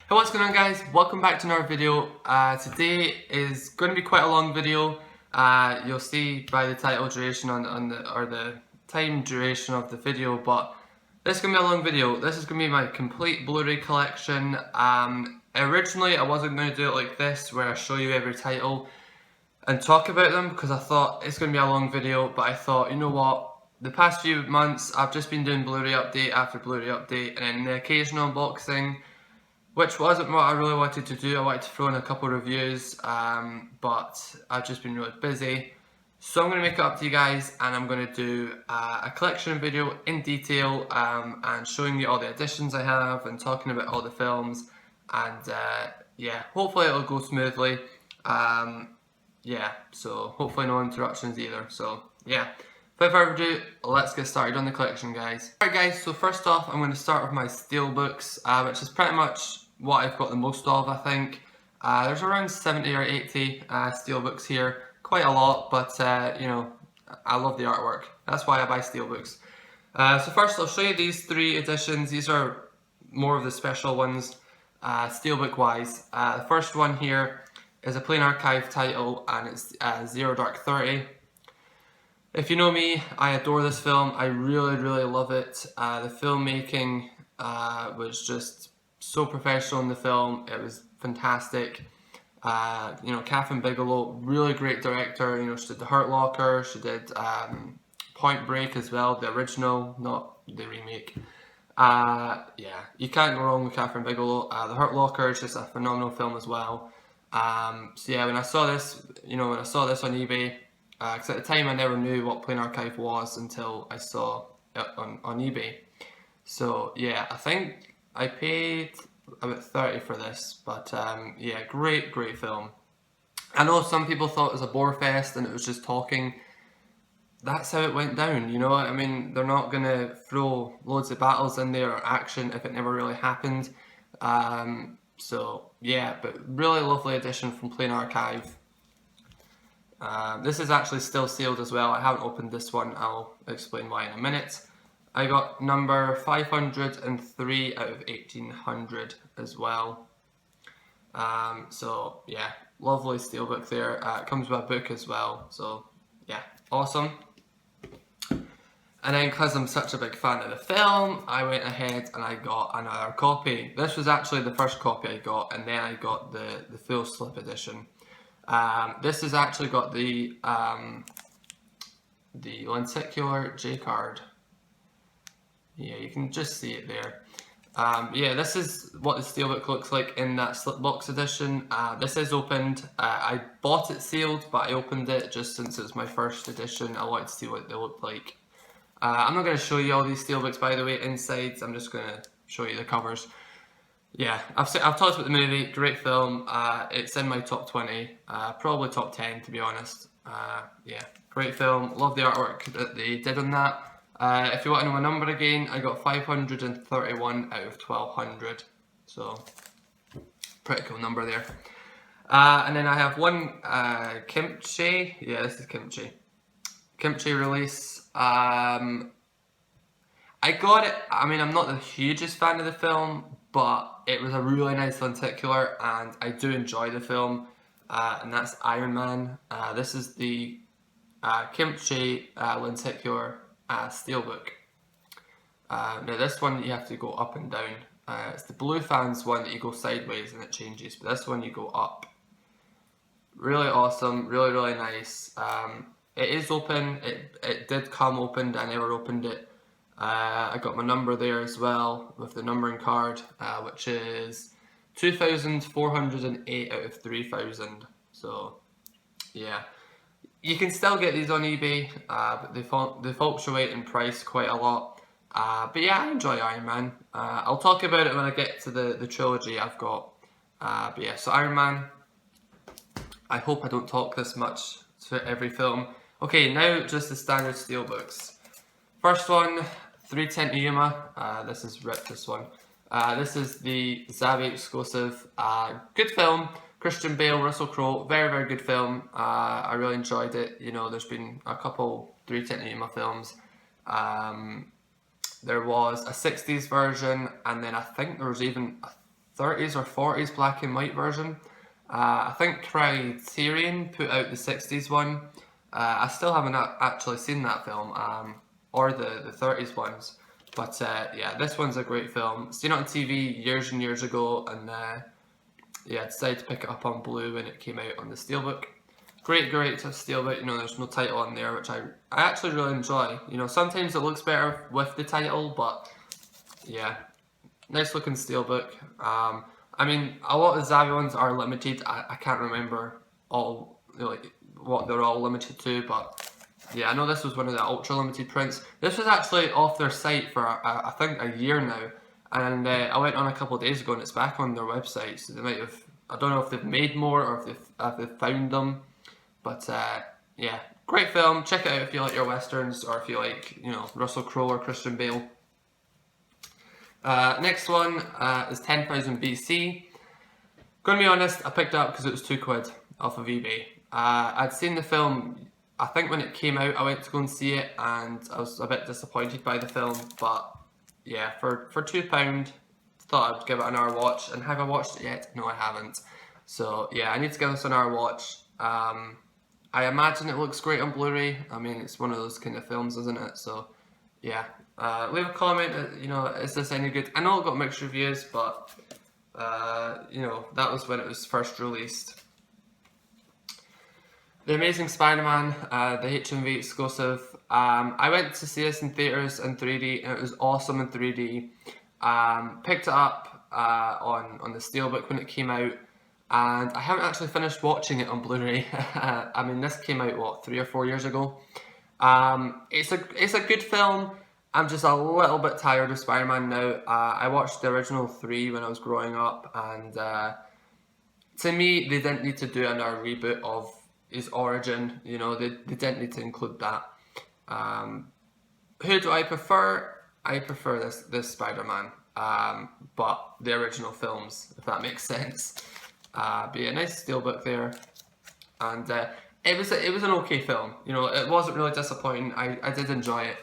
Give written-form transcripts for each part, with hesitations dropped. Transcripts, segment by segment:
Hey, what's going on, guys? Welcome back to another video. Today is going to be quite a long video. You'll see by the title duration the time duration of the video, but this is going to be a long video. This is going to be my complete Blu-ray collection. Originally I wasn't going to do it like this, where I show you every title and talk about them, because I thought it's going to be a long video, but I thought, you know what? The past few months I've just been doing Blu-ray update after Blu-ray update, and then the occasional unboxing, which wasn't what I really wanted to do. I wanted to throw in a couple of reviews, but I've just been really busy. So I'm going to make it up to you guys, and I'm going to do a collection video in detail, and showing you all the editions I have and talking about all the films, and yeah, hopefully it'll go smoothly. Yeah, so hopefully no interruptions either. So yeah, without further ado, let's get started on the collection, guys. Alright guys, so first off I'm going to start with my Steelbooks, which is pretty much what I've got the most of, I think. There's around 70 or 80 Steelbooks here, quite a lot, but you know, I love the artwork. That's why I buy Steelbooks. So first I'll show you these three editions. These are more of the special ones, Steelbook wise. The first one here is a plain archive title, and it's Zero Dark 30. If you know me, I adore this film. I really love it. The filmmaking was just so professional in the film. It was fantastic. You know, Catherine Bigelow, really great director. You know, she did The Hurt Locker, she did Point Break as well, the original, not the remake. Yeah, you can't go wrong with Catherine Bigelow. The Hurt Locker is just a phenomenal film as well. So yeah, when I saw this, you know, when I saw this on eBay, because at the time I never knew what Plain Archive was until I saw it on eBay. So yeah, I think I paid about 30 for this, but yeah, great film. I know some people thought it was a bore fest and it was just talking. That's how it went down, you know. I mean, they're not gonna throw loads of battles in there or action if it never really happened. So yeah, but really lovely addition from Plain Archive. This is actually still sealed as well. I haven't opened this one. I'll explain why in a minute. I got number 503 out of 1800 as well. So yeah, lovely steelbook there. It comes with a book as well. So yeah, awesome. And then because I'm such a big fan of the film, I went ahead and I got another copy. This was actually the first copy I got, and then I got the full slip edition. This has actually got the lenticular J card. Yeah, you can just see it there. Yeah, this is what the steelbook looks like in that slip box edition. This is opened. I bought it sealed, but I opened it just since it's my first edition. I wanted to see what they look like. I'm not going to show you all these steelbooks, by the way, inside. I'm just going to show you the covers. Yeah, I've talked about the movie. Great film. It's in my top 20, probably top 10 to be honest. Yeah, great film. Love the artwork that they did on that. If you want to know my number again, I got 531 out of 1200. So pretty cool number there. And then I have one Kimchi. Yeah, this is Kimchi. Kimchi release. I got it. I mean, I'm not the hugest fan of the film, but it was a really nice lenticular, and I do enjoy the film. And that's Iron Man. This is the Kimchi lenticular steelbook. Now this one you have to go up and down. It's the Blue Fans one that you go sideways and it changes, but this one you go up. Really awesome, really nice. It is open. It did come opened. I never opened it. I got my number there as well with the numbering card, which is 2,408 out of 3,000. So yeah, you can still get these on eBay, but they fluctuate in price quite a lot. But yeah, I enjoy Iron Man. I'll talk about it when I get to the trilogy I've got. But yeah, so Iron Man. I hope I don't talk this much for every film. Okay, now just the standard steelbooks. First one, 310 to Yuma. This is ripped, this one. This is the Zabi exclusive. Good film. Christian Bale, Russell Crowe, very good film. I really enjoyed it. You know, there's been a couple 310 to Yuma films. There was a 60s version, and then I think there was even a 30s or 40s black and white version. I think Criterion put out the 60s one. I still haven't actually seen that film, or the 30s ones. But yeah, this one's a great film. Seen it on TV years and years ago, and yeah, I decided to pick it up on Blue when it came out on the Steelbook. Great Steelbook. You know, there's no title on there, which I actually really enjoy. You know, sometimes it looks better with the title, but yeah, nice looking Steelbook. I mean, a lot of Zavvi ones are limited. I can't remember all, you know, like what they're all limited to, but yeah, I know this was one of the ultra limited prints. This was actually off their site for I think a year now, and I went on a couple of days ago and it's back on their website. So they might have, I don't know if they've made more or if they've found them, but yeah, great film. Check it out if you like your westerns or if you like, you know, Russell Crowe or Christian Bale. Next one is 10,000 BC. Gonna be honest, I picked it up because it was £2 off of eBay. I'd seen the film, I think when it came out, I went to go and see it, and I was a bit disappointed by the film. But yeah, for £2, thought I'd give it an hour watch. And have I watched it yet? No, I haven't. So yeah, I need to give this an hour watch. I imagine it looks great on Blu-ray. I mean, it's one of those kind of films, isn't it? So yeah, leave a comment. You know, is this any good? I know it got mixed reviews, but you know, that was when it was first released. The Amazing Spiderman, the HMV exclusive. I went to see this in theatres in 3D, and it was awesome in 3D. Picked it up on the Steelbook when it came out, and I haven't actually finished watching it on Blu-ray. I mean, this came out, what, 3 or 4 years ago? It's a good film. I'm just a little bit tired of Spider-Man now. I watched the original 3 when I was growing up, and to me, they didn't need to do another reboot of his origin. You know, they didn't need to include that. Who do I prefer? I prefer this Spider-Man, but the original films, if that makes sense. But yeah, nice Steelbook there, and it was an okay film. You know, it wasn't really disappointing. I did enjoy it.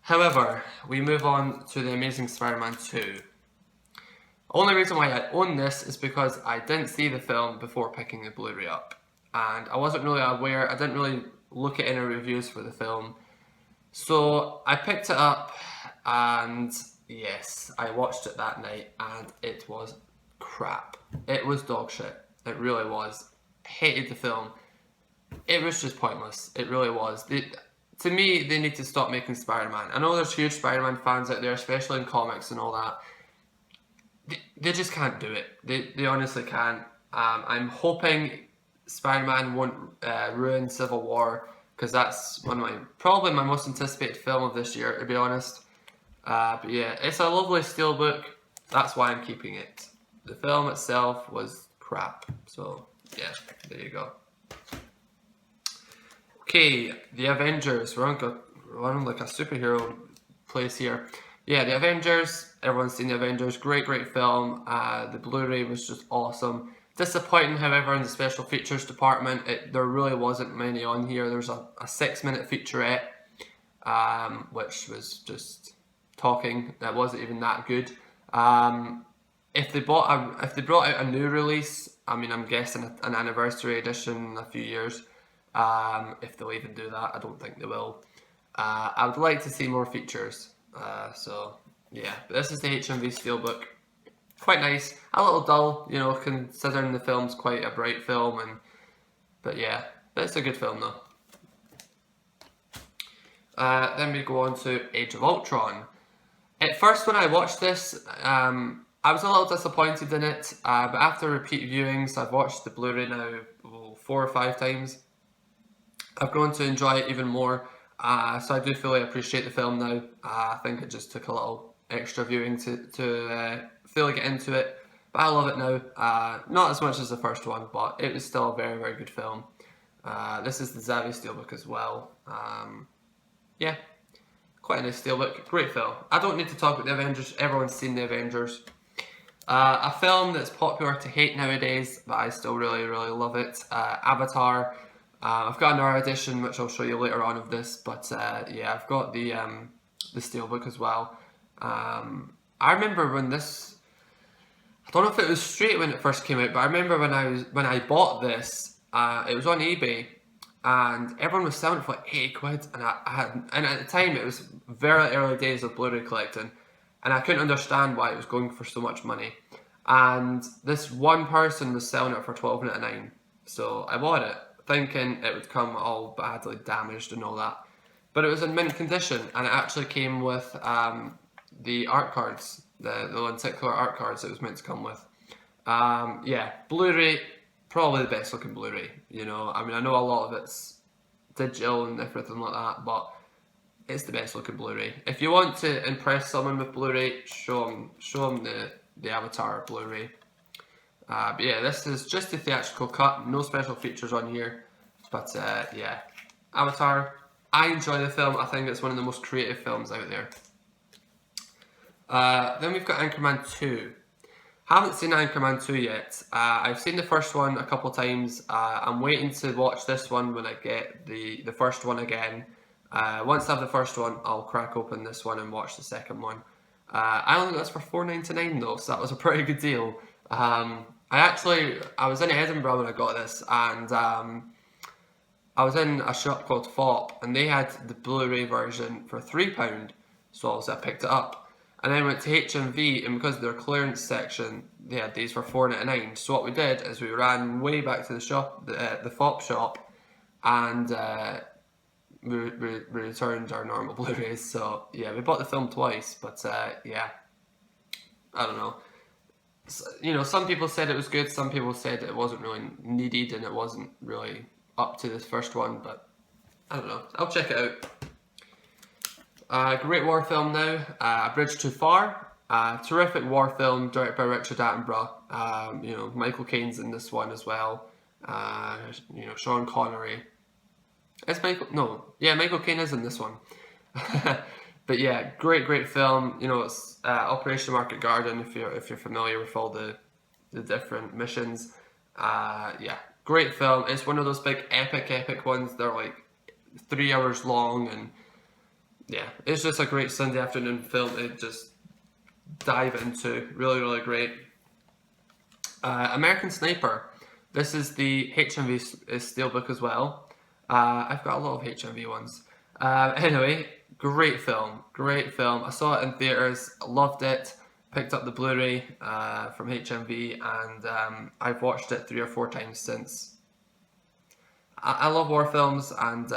However, we move on to The Amazing Spider-Man 2. Only reason why I own this is because I didn't see the film before picking the Blu-ray up, and I wasn't really aware. I didn't really look at any reviews for the film, so I picked it up, and yes, I watched it that night, and it was crap. It was dog shit. It really was. Hated the film. It was just pointless. It really was. To me, they need to stop making Spider-Man. I know there's huge Spider-Man fans out there, especially in comics and all that. They just can't do it. They honestly can't. I'm hoping Spider-Man won't ruin Civil War, because that's probably my most anticipated film of this year, to be honest. But yeah, it's a lovely Steelbook. That's why I'm keeping it. The film itself was crap. So yeah, there you go. Okay, the Avengers. We're on like a superhero place here. Yeah, the Avengers. Everyone's seen the Avengers. Great film. The Blu-ray was just awesome. Disappointing, however, in the special features department. There really wasn't many on here. There was a 6-minute featurette, which was just talking. That wasn't even that good. If they brought out a new release, I mean, I'm guessing an anniversary edition in a few years. If they'll even do that, I don't think they will. I would like to see more features. So yeah, but this is the HMV Steelbook. Quite nice, a little dull, you know, considering the film's quite a bright film, but yeah, it's a good film though. Then we go on to Age of Ultron. At first, when I watched this, I was a little disappointed in it, but after repeat viewings, I've watched the Blu-ray now 4 or 5 times. I've grown to enjoy it even more, so I do fully appreciate the film now. I think it just took a little extra viewing to fully get into it, but I love it now. Not as much as the first one, but it was still a very good film. This is the Zavvi Steelbook as well. Yeah, quite a nice Steelbook, great film. I don't need to talk about the Avengers, everyone's seen the Avengers. A film that's popular to hate nowadays, but I still really love it. Avatar. I've got another edition which I'll show you later on of this, but yeah, I've got the Steelbook as well. I remember when this don't know if it was straight when it first came out, but I remember when I bought this, it was on eBay, and everyone was selling it for like 80 quid, and and at the time it was very early days of Blu-ray collecting, and I couldn't understand why it was going for so much money. And this one person was selling it for $12.99, so I bought it thinking it would come all badly damaged and all that, but it was in mint condition, and it actually came with the art cards, the lenticular art cards it was meant to come with. Yeah, Blu-ray, probably the best looking Blu-ray, you know. I mean, I know a lot of it's digital and everything like that, but it's the best looking Blu-ray. If you want to impress someone with Blu-ray, show them the Avatar Blu-ray. But yeah, this is just the theatrical cut, no special features on here. But yeah, Avatar, I enjoy the film. I think it's one of the most creative films out there. Then we've got Anchorman 2. Haven't seen Anchorman 2 yet. I've seen the first one a couple times. I'm waiting to watch this one when I get the first one again. Once I have the first one, I'll crack open this one and watch the second one. I only got this for $4.99 though, so that was a pretty good deal. I was in Edinburgh when I got this, and I was in a shop called Phillips, and they had the Blu-ray version for £3, so obviously I picked it up. And then went to HMV, and because of their clearance section, they had these for $4.99. So what we did is we ran way back to the shop, the Phillips shop, and we returned our normal Blu-rays. So yeah, we bought the film twice, but yeah, I don't know. So, you know, some people said it was good, some people said it wasn't really needed and it wasn't really up to this first one, but I don't know. I'll check it out. Great war film now, A Bridge Too Far. Terrific war film directed by Richard Attenborough. You know, Michael Caine's in this one as well. You know, Sean Connery. Michael Caine is in this one. But yeah, great film. You know, it's Operation Market Garden, if you're familiar with all the different missions. Yeah, great film. It's one of those big epic ones. They're like 3 hours long, and yeah, it's just a great Sunday afternoon film to just dive into. Really great. American Sniper. This is the HMV Steelbook as well. I've got a lot of HMV ones. Anyway, great film. I saw it in theaters, loved it. Picked up the Blu-ray from HMV, and I've watched it 3 or 4 times since. I love war films, and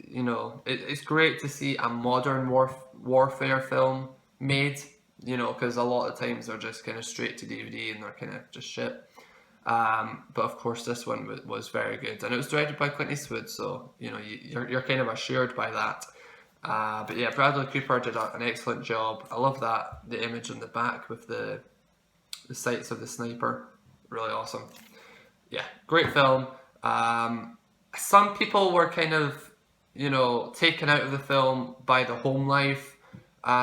you know, it's great to see a modern warfare film made. You know, because a lot of times they're just kind of straight to DVD and they're kind of just shit. But of course, this one was very good, and it was directed by Clint Eastwood, so you know you're kind of assured by that. But yeah, Bradley Cooper did an excellent job. I love the image on the back with the sights of the sniper, really awesome. Yeah, great film. Some people were kind of, you know, taken out of the film by the home life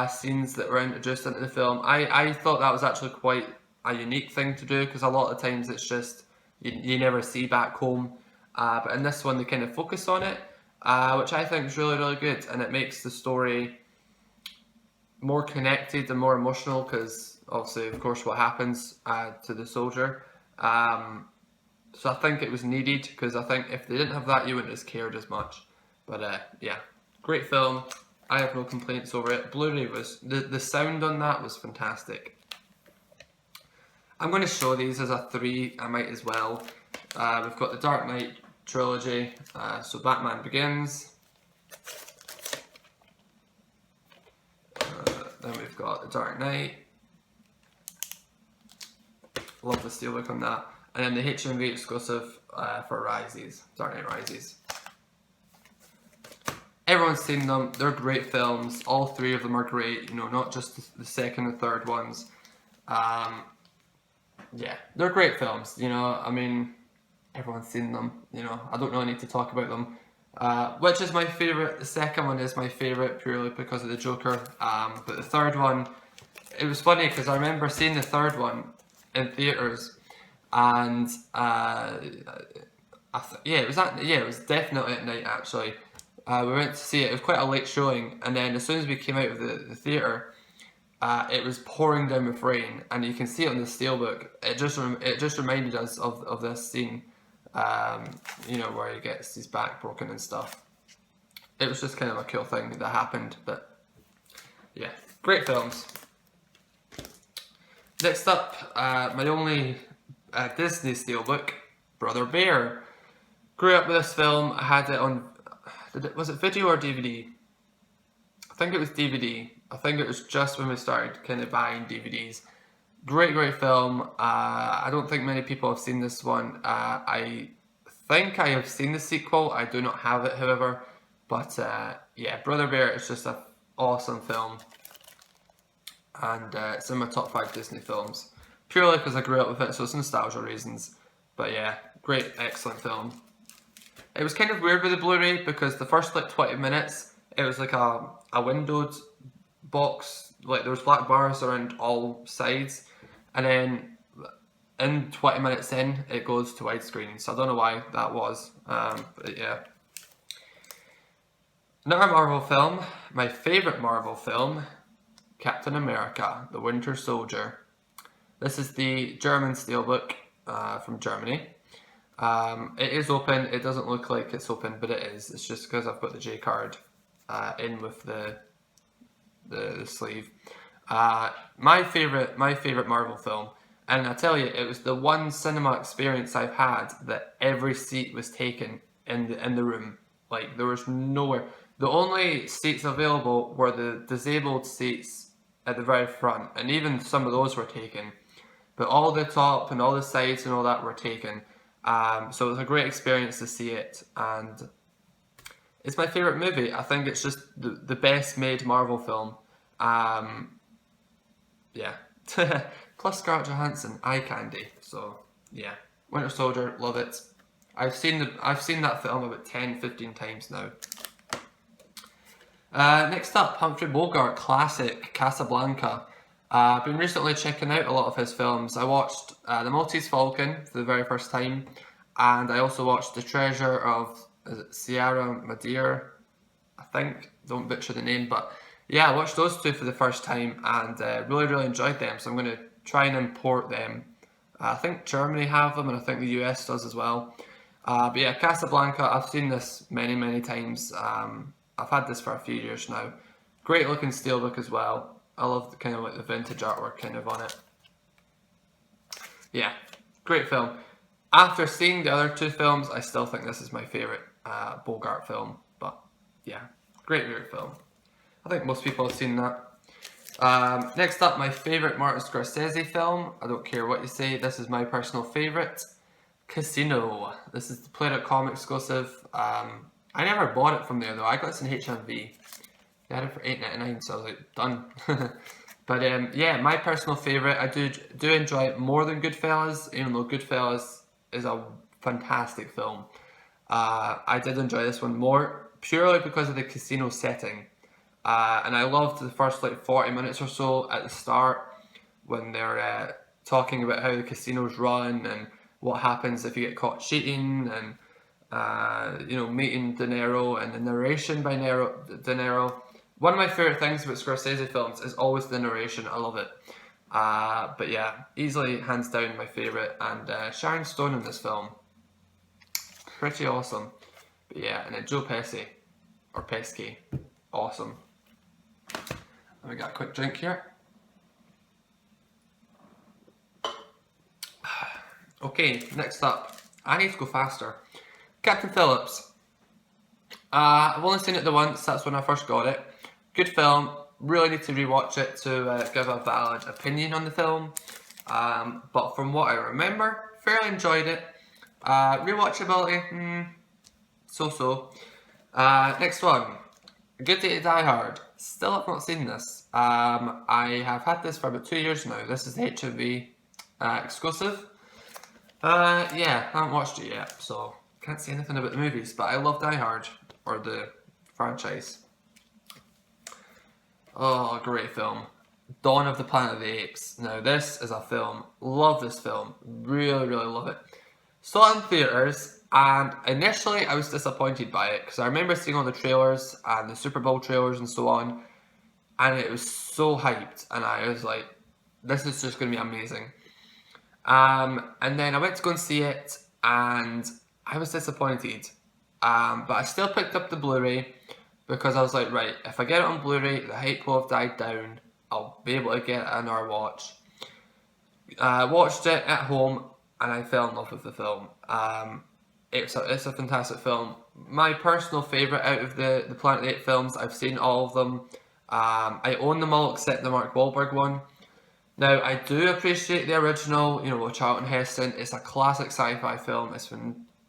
scenes that were introduced into the film. I thought that was actually quite a unique thing to do, because a lot of times it's just you never see back home, but in this one they kind of focus on it, which I think is really good, and it makes the story more connected and more emotional, because obviously of course what happens to the soldier. So I think it was needed, because I think if they didn't have that, you wouldn't have cared as much. But yeah, great film. I have no complaints over it. Blu-ray was, the sound on that was fantastic. I'm going to show these as a 3, I might as well. We've got the Dark Knight trilogy, so Batman Begins. Then we've got the Dark Knight. Love the steelbook on that. And then the HMV exclusive for Rises, Dark Knight Rises. Everyone's seen them. They're great films. All 3 of them are great. You know, not just the second and third ones. Yeah, they're great films. You know, I mean, everyone's seen them. You know, I don't really need to talk about them. Which is my favourite? The second one is my favourite purely because of the Joker. But the third one, it was funny because I remember seeing the third one in theatres. And it was definitely at night actually. We went to see it. It was quite a late showing, and then as soon as we came out of the theatre, it was pouring down with rain, and you can see it on the steelbook. It just reminded us of this scene, you know, where he gets his back broken and stuff. It was just kind of a cool thing that happened, but yeah, great films. Next up, my only Disney steelbook, Brother Bear. Grew up with this film. I had it on, was it video or DVD? I think it was DVD. I think it was just when we started kind of buying DVDs. Great film. I don't think many people have seen this one. I think I have seen the sequel. I do not have it, however. But yeah, Brother Bear is just an awesome film. And it's in my top 5 Disney films. Purely because I grew up with it, so it's nostalgia reasons. But yeah, great, excellent film. It was kind of weird with the Blu-ray because the first like 20 minutes, it was like a windowed box. Like there was black bars around all sides. And then in 20 minutes in, it goes to widescreen. So I don't know why that was. But yeah. Another Marvel film, my favourite Marvel film, Captain America, the Winter Soldier. This is the German steelbook from Germany. It is open. It doesn't look like it's open, but it is. It's just because I've got the J card in with the sleeve. My favorite Marvel film, and I tell you, it was the one cinema experience I've had that every seat was taken in the room. Like there was nowhere. The only seats available were the disabled seats at the very front, and even some of those were taken. But all the top and all the sides and all that were taken. So it was a great experience to see it, and it's my favourite movie. I think it's just the best made Marvel film. Yeah. Plus Scarlett Johansson, eye candy. So yeah, Winter Soldier, love it. I've seen that film about 10-15 times now. Next up, Humphrey Bogart classic, Casablanca. I've been recently checking out a lot of his films. I watched The Maltese Falcon for the very first time, and I also watched The Treasure of Sierra Madre, I think. Don't butcher the name, but yeah, I watched those two for the first time and really enjoyed them. So I'm going to try and import them. I think Germany have them, and I think the US does as well. But yeah, Casablanca, I've seen this many times. I've had this for a few years now. Great looking steelbook as well. I love the kind of like the vintage artwork kind of on it. Yeah, great film. After seeing the other two films, I still think this is my favourite Bogart film. But yeah, great film. I think most people have seen that. Next up, my favourite Martin Scorsese film. I don't care what you say, this is my personal favourite. Casino. This is the Play.com exclusive. I never bought it from there though. I got this in HMV. They had it for $8.99, so I was like, done. But yeah, my personal favourite. I do enjoy it more than Goodfellas, even though Goodfellas is a fantastic film. I did enjoy this one more purely because of the casino setting. And I loved the first like 40 minutes or so at the start when they're talking about how the casinos run and what happens if you get caught cheating, and you know, meeting De Niro and the narration by De Niro. One of my favourite things about Scorsese films is always the narration. I love it. But yeah, easily hands down my favourite. And Sharon Stone in this film, pretty awesome. But yeah, and then Joe Pesci, or Pesci, awesome. Let me get a quick drink here. Okay, next up, I need to go faster. Captain Phillips. I've only seen it the once, that's when I first got it. Good film, really need to rewatch it to give a valid opinion on the film. But from what I remember, fairly enjoyed it. Rewatchability, so-so. Next one, Good Day to Die Hard. Still have not seen this. I have had this for about 2 years now. This is the HMV exclusive. Yeah, I haven't watched it yet, so can't say anything about the movies, but I love Die Hard, or the franchise. Oh, great film. Dawn of the Planet of the Apes. Now, this is a film. Love this film. Really love it. Saw it in theatres, and initially I was disappointed by it, because I remember seeing all the trailers, and the Super Bowl trailers and so on, and it was so hyped, and I was like, this is just going to be amazing. And then I went to go and see it, and I was disappointed. But I still picked up the Blu-ray because I was like, right, if I get it on Blu-ray, the hype will have died down. I'll be able to get another watch. Watched it at home, and I fell in love with the film. It's a fantastic film. My personal favourite out of the Planet of the Apes films. I've seen all of them. I own them all except the Mark Wahlberg one. Now, I do appreciate the original, you know, with Charlton Heston. It's a classic sci-fi film. It's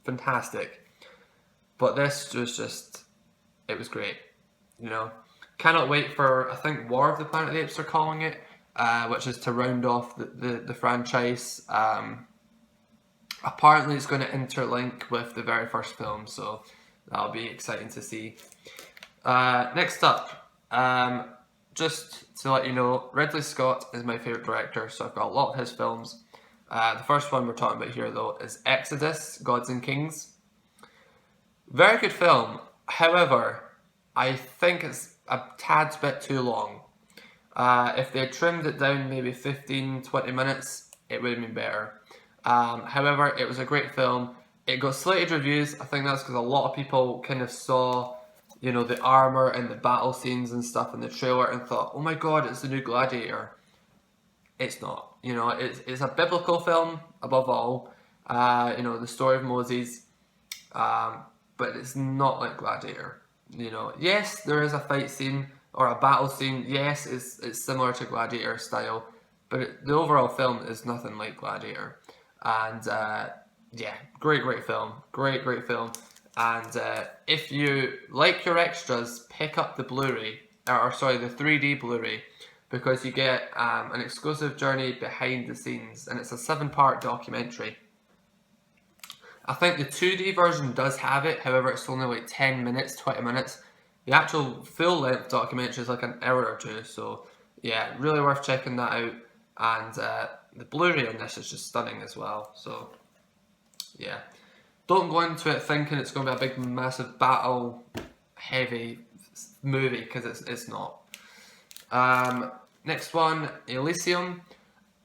fantastic. But this was just, it was great, you know. Cannot wait for, I think, War of the Planet of the Apes they're calling it, which is to round off the franchise. Apparently it's going to interlink with the very first film, so that'll be exciting to see. Next up, just to let you know, Ridley Scott is my favourite director, so I've got a lot of his films. The first one we're talking about here, though, is Exodus, Gods and Kings. Very good film. However, I think it's a tad bit too long. If they had trimmed it down maybe 15-20 minutes, it would have been better. However, it was a great film. It got slated reviews. I think that's because a lot of people kind of saw, you know, the armor and the battle scenes and stuff in the trailer and thought, oh my god, it's the new Gladiator. It's not. You know, it's a biblical film above all. You know, the story of Moses. But it's not like Gladiator. You know, yes, there is a fight scene or a battle scene. Yes, it's similar to Gladiator style, but the overall film is nothing like Gladiator. And yeah, great film, great film. And if you like your extras, pick up the Blu-ray, or sorry, the 3D Blu-ray, because you get an exclusive journey behind the scenes, and it's a 7-part documentary. I think the 2D version does have it, however it's only like 10 minutes, 20 minutes. The actual full-length documentary is like an hour or two, so yeah, really worth checking that out. And the Blu-ray on this is just stunning as well, so yeah. Don't go into it thinking it's going to be a big, massive battle-heavy movie, because it's not. Next one, Elysium.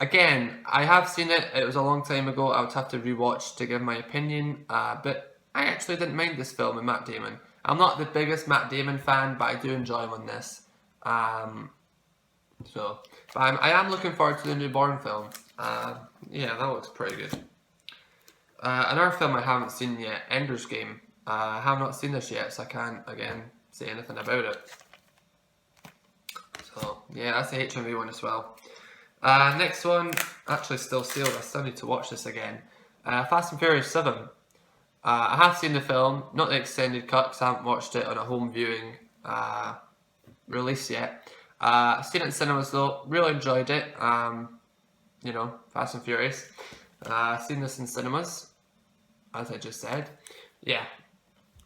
Again, I have seen it. It was a long time ago. I would have to rewatch to give my opinion. But I actually didn't mind this film with Matt Damon. I'm not the biggest Matt Damon fan, but I do enjoy him on this. But I am looking forward to the new Bourne film. Yeah, that looks pretty good. Another film I haven't seen yet, Ender's Game. I have not seen this yet, so I can't, again, say anything about it. So, yeah, that's the HMV one as well. Next one, actually still sealed. I still need to watch this again. Fast and Furious 7. I have seen the film, not the extended cut, because I haven't watched it on a home viewing release yet. I've seen it in cinemas though, really enjoyed it. You know, Fast and Furious. I've seen this in cinemas, as I just said. Yeah,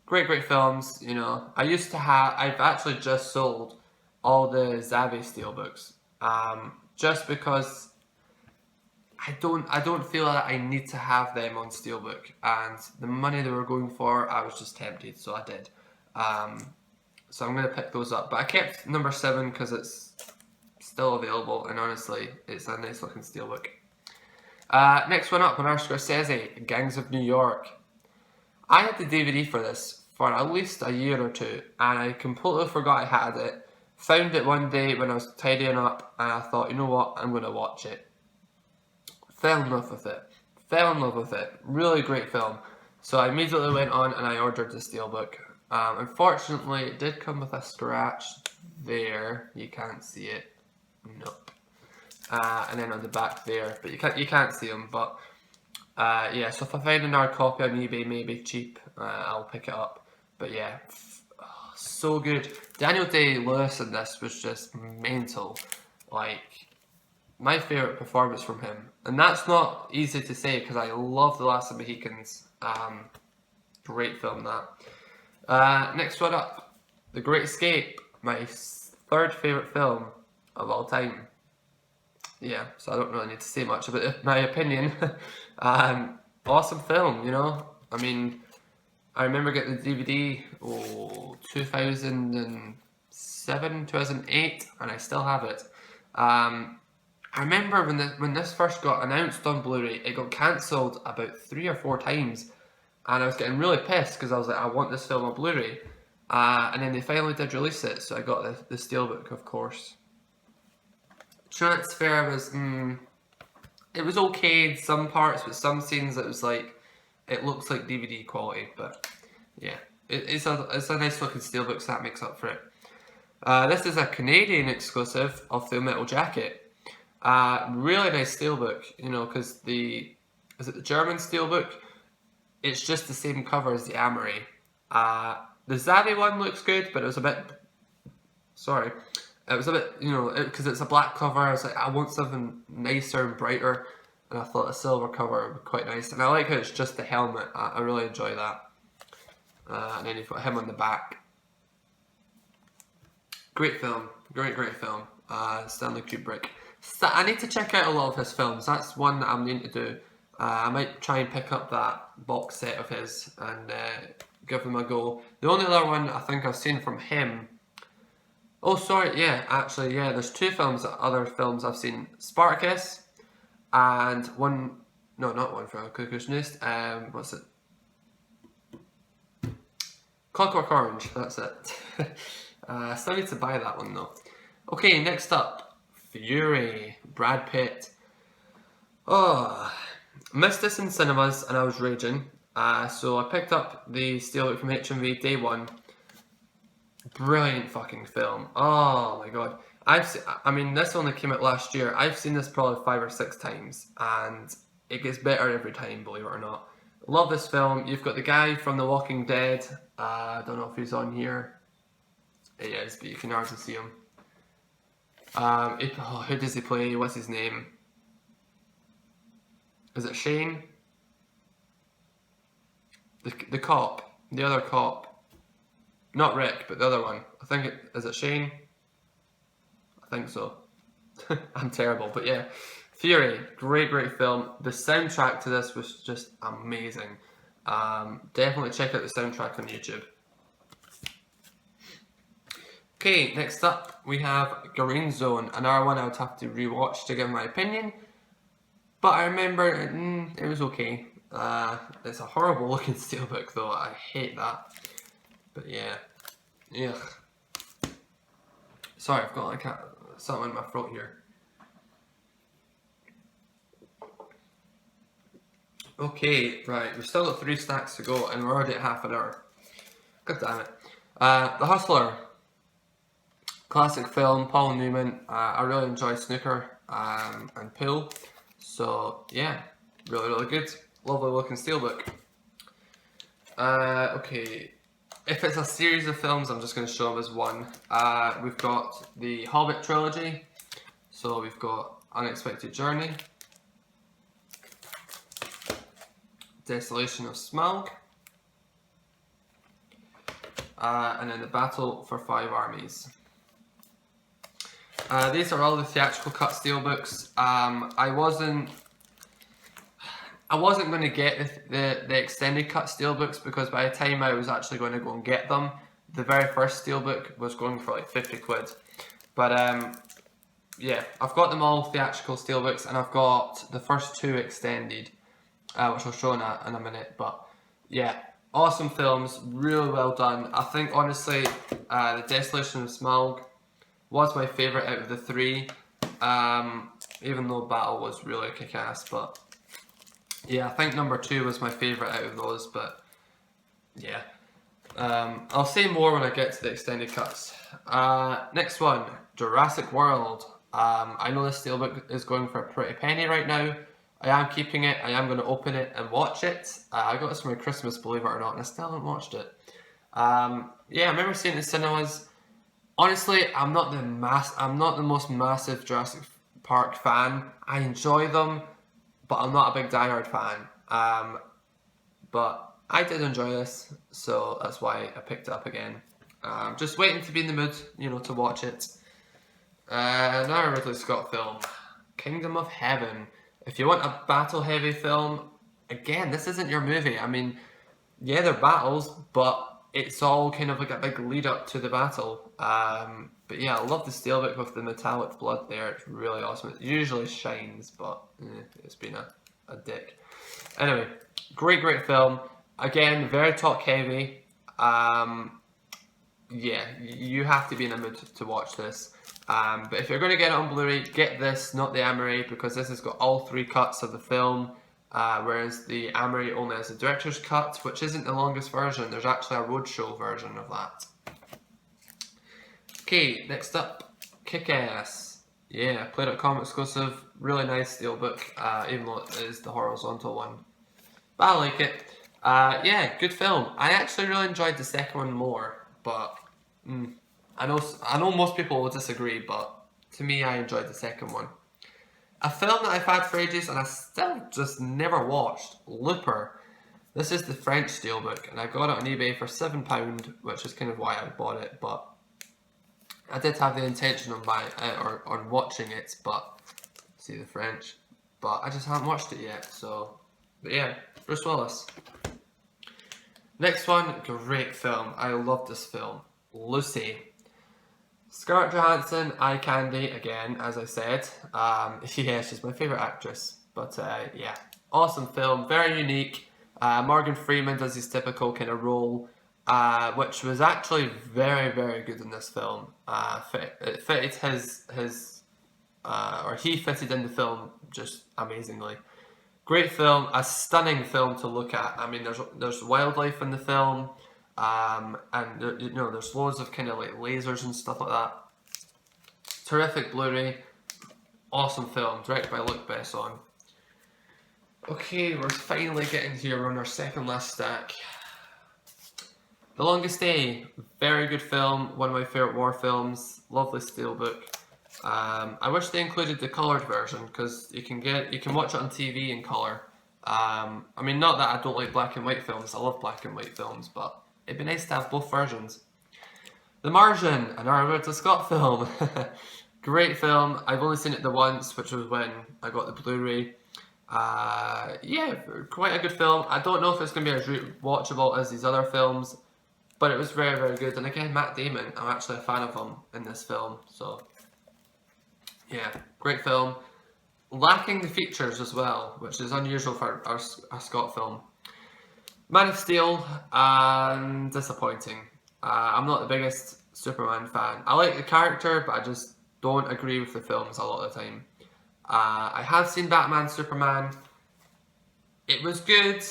great films. You know, I've actually just sold all the Zavi Steelbooks. Just because I don't feel that I need to have them on Steelbook, and the money they were going for, I was just tempted, so I did. So I'm going to pick those up, but I kept number 7 because it's still available, and honestly, it's a nice looking Steelbook. Next one up, Martin Scorsese, Gangs of New York. I had the DVD for this for at least a year or two, and I completely forgot I had it. Found it one day when I was tidying up, and I thought, you know what, I'm going to watch it. Fell in love with it. Really great film. So I immediately went on and I ordered the Steelbook. Unfortunately, it did come with a scratch there. You can't see it. Nope. And then on the back there, but you can't see them. But yeah, so if I find another copy on eBay, maybe cheap, I'll pick it up. But yeah. So good. Daniel Day-Lewis in this was just mental. Like, my favourite performance from him. And that's not easy to say because I love The Last of the Mohicans. Great film, that. Next one up, The Great Escape. My 3rd favourite film of all time. Yeah, so I don't really need to say much about my opinion. Awesome film, you know. I mean, I remember getting the DVD, 2000 and 2008, and I still have it. I remember when this first got announced on Blu-ray, it got cancelled about 3 or 4 times, and I was getting really pissed because I was like, I want this film on Blu-ray. And then they finally did release it, so I got the Steelbook, of course. Transfer was, it was okay in some parts, but some scenes it was like, it looks like DVD quality, but yeah. It's a nice looking Steelbook, so that makes up for it. This is a Canadian exclusive of Full Metal Jacket. Really nice Steelbook, you know, because is it the German Steelbook? It's just the same cover as the Amory. The Zaddy one looks good, but it was a bit, you know, because it's a black cover, I was like, I want something nicer and brighter, and I thought a silver cover would be quite nice. And I like how it's just the helmet, I really enjoy that. And then you've got him on the back. Great film, great film. Stanley Kubrick. I need to check out a lot of his films. That's one that I'm needing to do. I might try and pick up that box set of his and give them a go. The only other one I think I've seen from him. Oh, sorry, yeah, actually, yeah. There's 2 other films I've seen. Spartacus, and one. No, not One Flew Over the Cuckoo's Nest. What's it? Clockwork Orange, that's it. I still need to buy that one though. Okay, next up, Fury, Brad Pitt. Oh, missed this in cinemas and I was raging. So I picked up the Steelbook from HMV day one. Brilliant fucking film. Oh my god. I mean, this only came out last year. I've seen this probably 5 or 6 times, and it gets better every time, believe it or not. Love this film. You've got the guy from The Walking Dead. I don't know if he's on here. He is, but you can hardly see him. Who does he play? What's his name? Is it Shane? The cop. The other cop. Not Rick, but the other one. Is it Shane? I think so. I'm terrible, but yeah. Fury, great film. The soundtrack to this was just amazing. Definitely check out the soundtrack on YouTube. Okay, next up we have Green Zone, another one I would have to rewatch to give my opinion. But I remember it was okay. It's a horrible looking Steelbook though, I hate that. But yeah, ugh. Sorry, I've got like something in my throat here. Okay, right, we've still got 3 stacks to go and we're already at half an hour. God damn it. The Hustler. Classic film, Paul Newman. I really enjoy snooker and pool. So yeah, really good. Lovely looking Steelbook. Okay, if it's a series of films, I'm just going to show them as one. We've got the Hobbit trilogy. So we've got Unexpected Journey, Desolation of Smaug, and then the Battle for 5 Armies. These are all the theatrical cut Steelbooks. I wasn't going to get the extended cut Steelbooks because by the time I was actually going to go and get them, the very first Steelbook was going for like 50 quid. But yeah, I've got them all theatrical Steelbooks, and I've got the first 2 extended, which I'll show in a minute. But yeah, awesome films, really well done. I think honestly, the Desolation of Smaug was my favourite out of the 3, even though Battle was really kick-ass, but yeah, I think number 2 was my favourite out of those, but yeah. I'll say more when I get to the extended cuts. Next one, Jurassic World. I know this Steelbook is going for a pretty penny right now. I am keeping it, I am going to open it and watch it. I got this for my Christmas, believe it or not, and I still haven't watched it. Yeah, I remember seeing it in cinemas. Honestly, I'm not the most massive Jurassic Park fan. I enjoy them, but I'm not a big diehard fan. But I did enjoy this, so that's why I picked it up again. Just waiting to be in the mood, you know, to watch it. Another Ridley Scott film, Kingdom of Heaven. If you want a battle-heavy film, again, this isn't your movie. I mean, yeah, they're battles, but it's all kind of like a big lead up to the battle. But yeah, I love the steelbook with the metallic blood there. It's really awesome. It usually shines, but it's been a dick. Anyway, great film. Again, very talk heavy. Yeah, you have to be in a mood to watch this. But if you're going to get it on Blu-ray, get this, not the Amaray, because this has got all 3 cuts of the film, whereas the Amaray only has the director's cut, which isn't the longest version. There's actually a roadshow version of that. Okay, next up, Kick-Ass. Yeah, Play.com exclusive, really nice steelbook, even though it is the horizontal one. But I like it. Yeah, good film. I actually really enjoyed the second one more, but I know most people will disagree, but to me, I enjoyed the second one. A film that I've had for ages and I still just never watched, Looper. This is the French steelbook, and I got it on eBay for £7, which is kind of why I bought it, but I did have the intention of buying it, or on watching it, but see the French, but I just haven't watched it yet, so, but yeah, Bruce Willis. Next one, great film, I love this film, Lucy. Scarlett Johansson, eye candy, again, as I said. Yeah, she's my favourite actress, but yeah, awesome film, very unique. Morgan Freeman does his typical kind of role, which was actually very good in this film. It fitted he fitted in the film just amazingly. Great film, a stunning film to look at. I mean, there's wildlife in the film, and there's loads of kind of like lasers and stuff like that. Terrific Blu-ray, awesome film, directed by Luc Besson. Okay, we're finally getting here. We're on our second last stack. The Longest Day, very good film, one of my favourite war films, lovely steelbook. I wish they included the coloured version, because you can watch it on TV in colour. I mean, not that I don't like black and white films, I love black and white films, but it'd be nice to have both versions. The Martian, another Ridley Scott film. Great film, I've only seen it the once, which was when I got the Blu-ray. Yeah, quite a good film. I don't know if it's going to be as watchable as these other films, but it was very good. And again, Matt Damon, I'm actually a fan of him in this film, so yeah, great film. Lacking the features as well, which is unusual for a Scott film. Man of Steel, and disappointing. I'm not the biggest Superman fan. I like the character, but I just don't agree with the films a lot of the time. I have seen Batman Superman. It was good.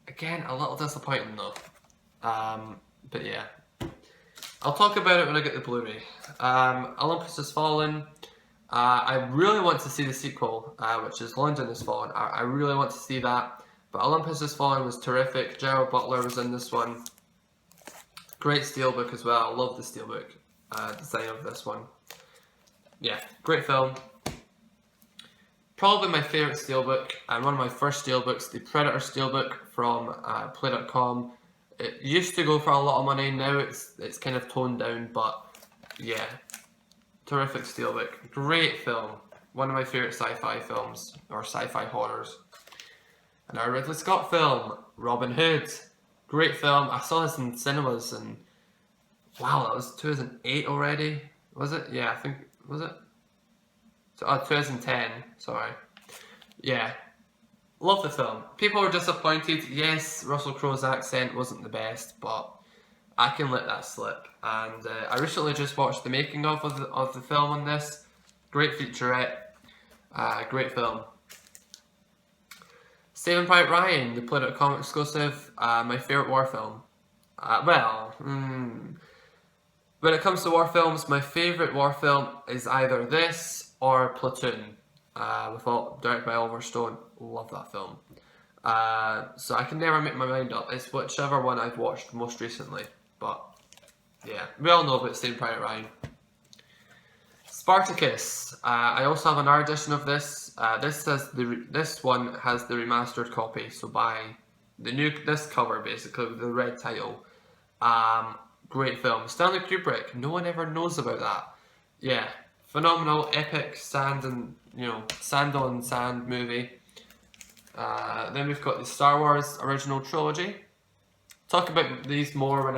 Again, a little disappointing though. But yeah, I'll talk about it when I get the Blu-ray. Olympus Has Fallen. I really want to see the sequel, which is London Has Fallen. I really want to see that. But Olympus Has Fallen was terrific. Gerald Butler was in this one. Great steelbook as well. I love the steelbook design of this one. Yeah, great film. Probably my favourite steelbook, and one of my first steelbooks, the Predator steelbook from Play.com. It used to go for a lot of money, now it's kind of toned down, but yeah, terrific steelbook. Great film, one of my favourite sci-fi films, or sci-fi horrors. And our Ridley Scott film, Robin Hood. Great film, I saw this in cinemas, and wow, that was 2008 already, was it? Yeah, I think, was it? So, 2010, sorry. Yeah, love the film. People were disappointed. Yes, Russell Crowe's accent wasn't the best, but I can let that slip. And I recently just watched the making of the film on this. Great featurette. Great film. Saving Private Ryan, the Play.com exclusive. My favourite war film. When it comes to war films, my favourite war film is either this or Platoon, directed by Oliver Stone. Love that film. So I can never make my mind up. It's whichever one I've watched most recently. But yeah, we all know about Saving Private Ryan. Spartacus. I also have another edition of this. This one has the remastered copy. So buy this cover basically with the red title. Great film. Stanley Kubrick. No one ever knows about that. Yeah. Phenomenal, epic sand on sand movie. Then we've got the Star Wars original trilogy. talk about these more when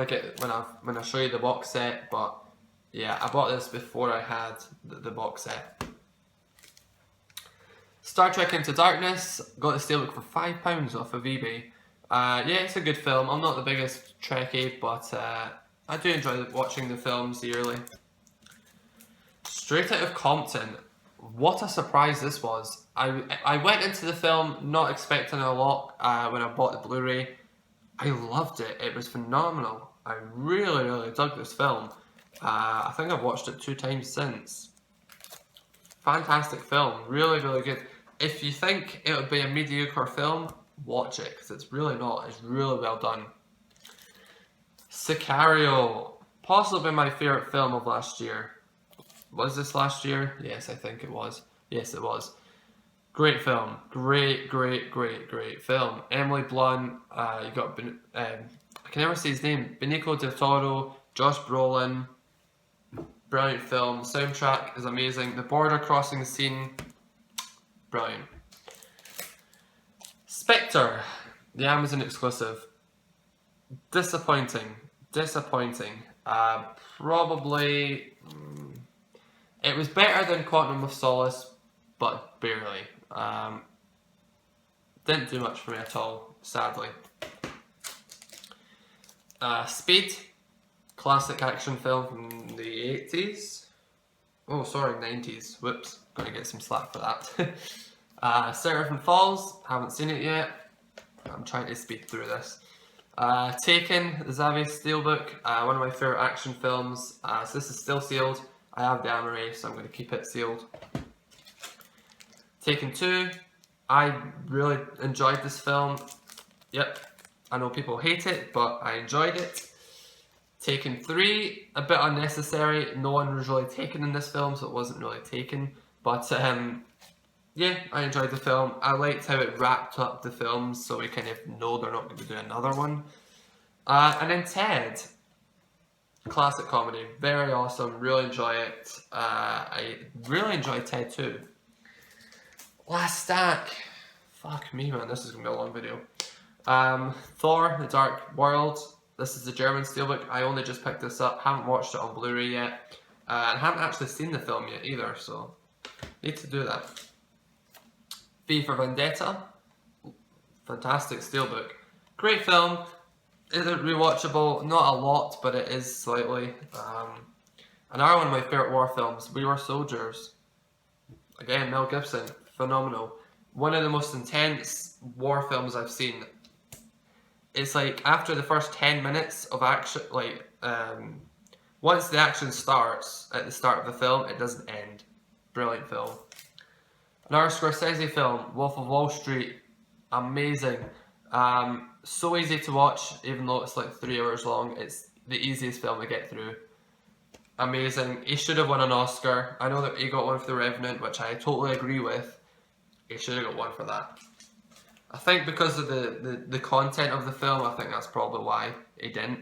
I show you the box set. But yeah, I bought this before I had the box set. Star Trek Into Darkness, got the Steelbook for £5 off of eBay. Yeah, it's a good film. I'm not the biggest Trekkie, but I do enjoy watching the films yearly. Straight Out of Compton. What a surprise this was. I went into the film not expecting a lot when I bought the Blu-ray. I loved it. It was phenomenal. I really, really dug this film. I think I've watched it 2 times since. Fantastic film. Really, really good. If you think it would be a mediocre film, watch it, because it's really not. It's really well done. Sicario. Possibly my favourite film of last year. Was this last year? Yes, I think it was. Yes, it was. Great film. Great film. Emily Blunt. You got, I can never say his name. Benicio del Toro. Josh Brolin. Brilliant film. Soundtrack is amazing. The border crossing scene. Brilliant. Spectre. The Amazon exclusive. Disappointing. Probably... it was better than Quantum of Solace, but barely. Didn't do much for me at all, sadly. Speed. Classic action film from the 80s. Oh, sorry, 90s. Whoops, gonna get some slack for that. Seraphim Falls, haven't seen it yet. I'm trying to speed through this. Taken, the Xavier Steelbook, one of my favourite action films. So this is still sealed. I have the Amaray, so I'm going to keep it sealed. Taken 2, I really enjoyed this film. Yep, I know people hate it, but I enjoyed it. Taken 3, a bit unnecessary. No one was really taken in this film, so it wasn't really taken. But yeah, I enjoyed the film. I liked how it wrapped up the film, so we kind of know they're not going to do another one. And then Ted. Classic comedy, very awesome, really enjoy it. I really enjoyed Ted 2. Last stack. Fuck me, man, this is going to be a long video. Thor, The Dark World. This is the German Steelbook. I only just picked this up, haven't watched it on Blu-ray yet. And haven't actually seen the film yet either, so need to do that. V for Vendetta. Fantastic Steelbook. Great film. Is it rewatchable? Not a lot, but it is slightly. Another one of my favourite war films, We Were Soldiers. Again, Mel Gibson, phenomenal. One of the most intense war films I've seen. It's like after the first 10 minutes of action, like once the action starts at the start of the film, it doesn't end. Brilliant film. Another Scorsese film, Wolf of Wall Street. Amazing. So easy to watch, even though it's like 3 hours long. It's the easiest film to get through. Amazing. He should have won an Oscar. I know that he got one for The Revenant, which I totally agree with. He should have got one for that. I think because of the content of the film, I think that's probably why he didn't.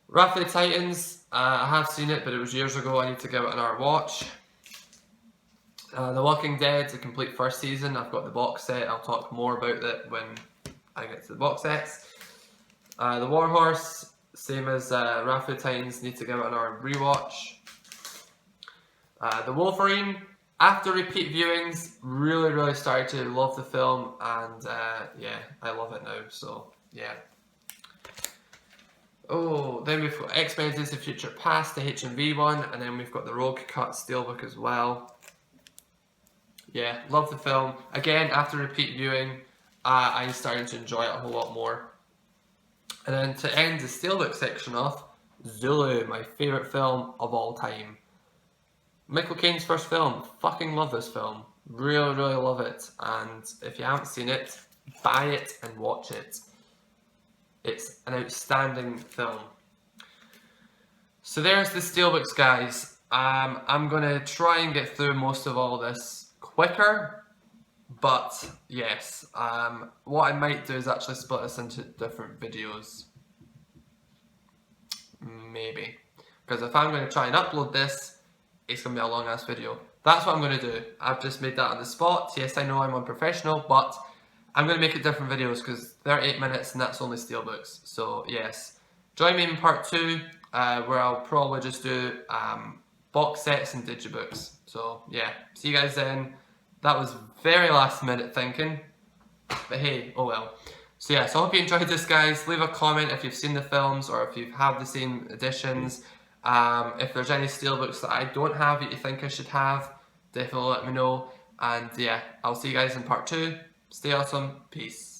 Wrath of the Titans, I have seen it, but it was years ago. I need to give it another watch. The Walking Dead, the complete first season. I've got the box set. I'll talk more about it when I get to the box sets. The War Horse, same as Wrath of the Titans, need to give it another rewatch. The Wolverine, after repeat viewings, really started to love the film, and yeah, I love it now, so yeah. Oh, then we've got XMen Days of Future Past, the HMV one, and then we've got the Rogue Cut Steelbook as well. Yeah, love the film. Again, after repeat viewing, I started to enjoy it a whole lot more. And then to end the Steelbook section off, Zulu, my favourite film of all time. Michael Caine's first film. Fucking love this film. Really love it. And if you haven't seen it, buy it and watch it. It's an outstanding film. So there's the Steelbooks, guys. I'm going to try and get through most of all this quicker. But yes, what I might do is actually split this into different videos. Maybe. Because if I'm going to try and upload this, it's going to be a long ass video. That's what I'm going to do. I've just made that on the spot. Yes, I know I'm unprofessional, but I'm going to make it different videos because they're 8 minutes and that's only Steelbooks. So yes, join me in part 2 where I'll probably just do box sets and digibooks. So yeah, see you guys then. That was very last minute thinking, but hey, oh well. So yeah, so I hope you enjoyed this, guys. Leave a comment if you've seen the films or if you have the same editions. If there's any Steelbooks that I don't have that you think I should have, definitely let me know. And yeah, I'll see you guys in part 2. Stay awesome. Peace.